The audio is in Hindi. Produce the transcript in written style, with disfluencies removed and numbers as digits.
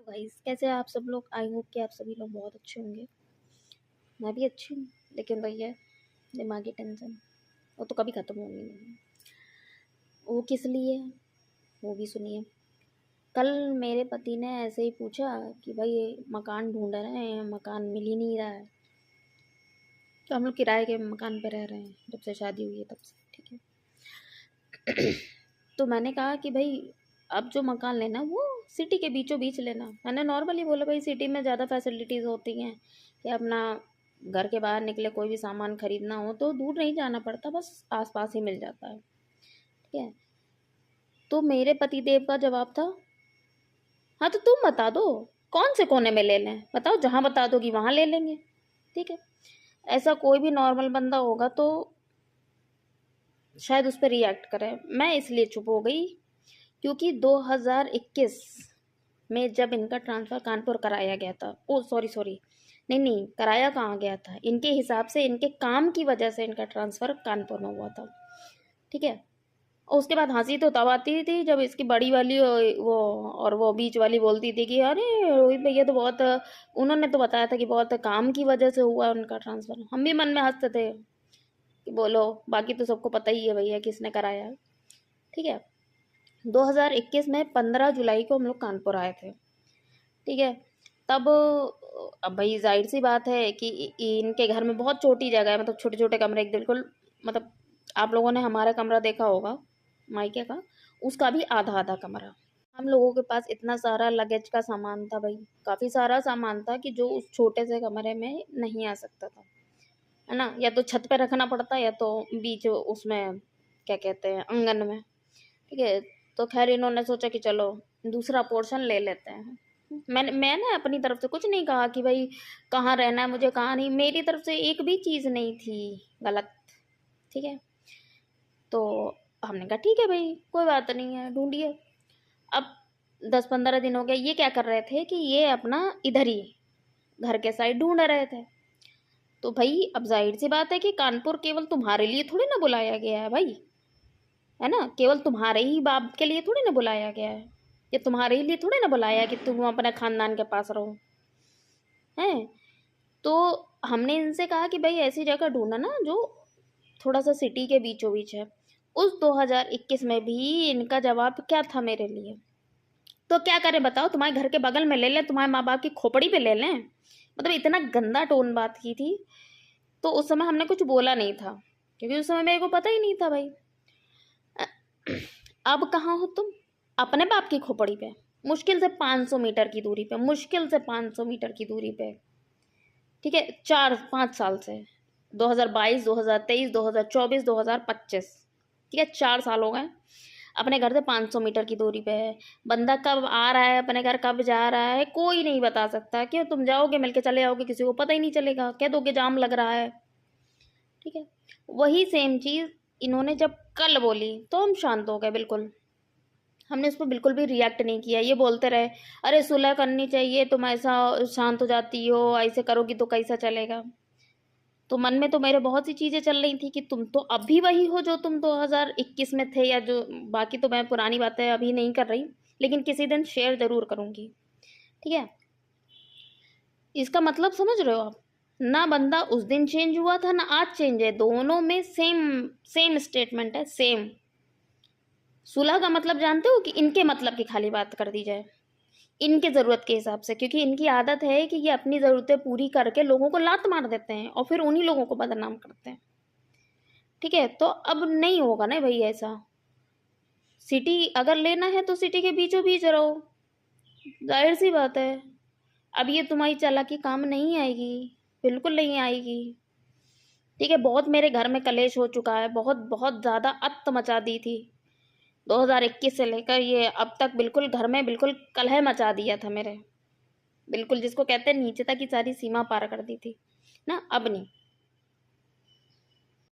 तो गाइस कैसे हैं आप सब लोग। आई होप कि आप सभी लोग बहुत अच्छे होंगे। मैं भी अच्छी हूँ, लेकिन वही है, दिमागी टेंशन वो तो कभी ख़त्म होनी नहीं। वो किस लिए, वो भी सुनिए। कल मेरे पति ने ऐसे ही पूछा कि भाई मकान ढूंढ रहे हैं, मकान मिल ही नहीं रहा है। तो हम लोग किराए के मकान पे रह रहे हैं जब से शादी हुई है तब से, ठीक है। तो मैंने कहा कि भाई अब जो मकान लेना वो सिटी के बीचों बीच लेना। मैंने नॉर्मली बोला भाई सिटी में ज़्यादा फैसिलिटीज़ होती हैं कि अपना घर के बाहर निकले कोई भी सामान खरीदना हो तो दूर नहीं जाना पड़ता, बस आसपास ही मिल जाता है, ठीक है। तो मेरे पतिदेव का जवाब था, हाँ तो तुम बता दो कौन से कोने में ले लें, बताओ जहाँ बता दोगी वहाँ ले लेंगे, ठीक है। ऐसा कोई भी नॉर्मल बंदा होगा तो शायद उस पर रिएक्ट करे। मैं इसलिए चुप हो गई क्योंकि 2021 में जब इनका ट्रांसफ़र कानपुर कराया गया था, ओ सॉरी नहीं कराया कहाँ गया था, इनके हिसाब से इनके काम की वजह से इनका ट्रांसफ़र कानपुर में हुआ था, ठीक है। और उसके बाद हंसी तो तब आती थी जब इसकी बड़ी वाली वो और वो बीच वाली बोलती थी कि अरे रोहित भैया तो बहुत, उन्होंने तो बताया था कि बहुत काम की वजह से हुआ उनका ट्रांसफ़र। हम भी मन में हंसते थे कि बोलो, बाकी तो सबको पता ही है भैया किसने कराया, ठीक है। 2021 में 15 जुलाई को हम लोग कानपुर आए थे, ठीक है। तब अब भाई जाहिर सी बात है कि इनके घर में बहुत छोटी जगह है, मतलब छोटे छोटे कमरे बिल्कुल, मतलब आप लोगों ने हमारा कमरा देखा होगा मायके का, उसका भी आधा आधा कमरा। हम लोगों के पास इतना सारा लगेज का सामान था भाई, काफ़ी सारा सामान था कि जो उस छोटे से कमरे में नहीं आ सकता था, है ना। या तो छत पे रखना पड़ता या तो बीच उसमें क्या कहते हैं आंगन में, ठीक है। तो खैर इन्होंने सोचा कि चलो दूसरा पोर्शन ले लेते हैं। मैंने अपनी तरफ से कुछ नहीं कहा कि भाई कहाँ रहना है मुझे कहाँ नहीं, मेरी तरफ से एक भी चीज़ नहीं थी गलत, ठीक है। तो हमने कहा ठीक है भाई कोई बात नहीं है, ढूंढिए। अब 10-15 दिन हो गए, ये क्या कर रहे थे कि ये अपना इधर ही घर के साइड ढूंढ रहे थे। तो भाई अब जाहिर सी बात है कि कानपुर केवल तुम्हारे लिए थोड़ी ना बुलाया गया है भाई, है ना। केवल तुम्हारे ही बाप के लिए थोड़ी ना बुलाया गया है, या तुम्हारे ही लिए थोड़ी ना बुलाया है कि तुम अपने खानदान के पास रहो, हैं। तो हमने इनसे कहा कि भाई ऐसी जगह ढूंढना ना जो थोड़ा सा सिटी के बीचों बीच है। उस 2021 में भी इनका जवाब क्या था मेरे लिए, तो क्या करें बताओ, तुम्हारे घर के बगल में ले लें, तुम्हारे माँ बाप की खोपड़ी पे ले लें, मतलब इतना गंदा टोन बात की थी। तो उस समय हमने कुछ बोला नहीं था क्योंकि उस समय मेरे को पता ही नहीं था भाई। अब कहाँ हो तुम, अपने बाप की खोपड़ी पे, मुश्किल से 500 मीटर की दूरी पे, मुश्किल से 500 मीटर की दूरी पे, ठीक है। 4-5 साल से 2022 2023 2024 2025, ठीक है, 4 साल हो गए। अपने घर से 500 मीटर की दूरी पे है बंदा, कब आ रहा है अपने घर कब जा रहा है कोई नहीं बता सकता। क्यों, तुम जाओगे मिलके चले आओगे, किसी को पता ही नहीं चलेगा, कह दोगे जाम लग रहा है, ठीक है। वही सेम चीज़ इन्होंने जब कल बोली तो हम शांत हो गए बिल्कुल, हमने उस पर बिल्कुल भी रिएक्ट नहीं किया। ये बोलते रहे अरे सुलह करनी चाहिए, तुम ऐसा शांत हो जाती हो, ऐसे करोगी तो कैसा चलेगा। तो मन में तो मेरे बहुत सी चीज़ें चल रही थी कि तुम तो अभी वही हो जो तुम 2021 में थे, या जो बाकी तो मैं पुरानी बातें अभी नहीं कर रही, लेकिन किसी दिन शेयर ज़रूर करूँगी, ठीक है। इसका मतलब समझ रहे हो आप, ना बंदा उस दिन चेंज हुआ था ना आज चेंज है, दोनों में सेम सेम स्टेटमेंट है, सेम। सुलह का मतलब जानते हो कि इनके मतलब की खाली बात कर दी जाए, इनके ज़रूरत के हिसाब से, क्योंकि इनकी आदत है कि ये अपनी ज़रूरतें पूरी करके लोगों को लात मार देते हैं और फिर उन्हीं लोगों को बदनाम करते हैं, ठीक है। तो अब नहीं होगा ना भाई ऐसा, सिटी अगर लेना है तो सिटी के बीचों बीच रहो, जाहिर सी बात है। अब ये तुम्हारी चालाकी काम नहीं आएगी, बिल्कुल नहीं आएगी, ठीक है। बहुत मेरे घर में कलेश हो चुका है, बहुत बहुत ज़्यादा अत्त मचा दी थी 2021 से लेकर ये अब तक, बिल्कुल घर में बिल्कुल कलह मचा दिया था मेरे, बिल्कुल जिसको कहते हैं नीचता की सारी सीमा पार कर दी थी ना। अब नहीं,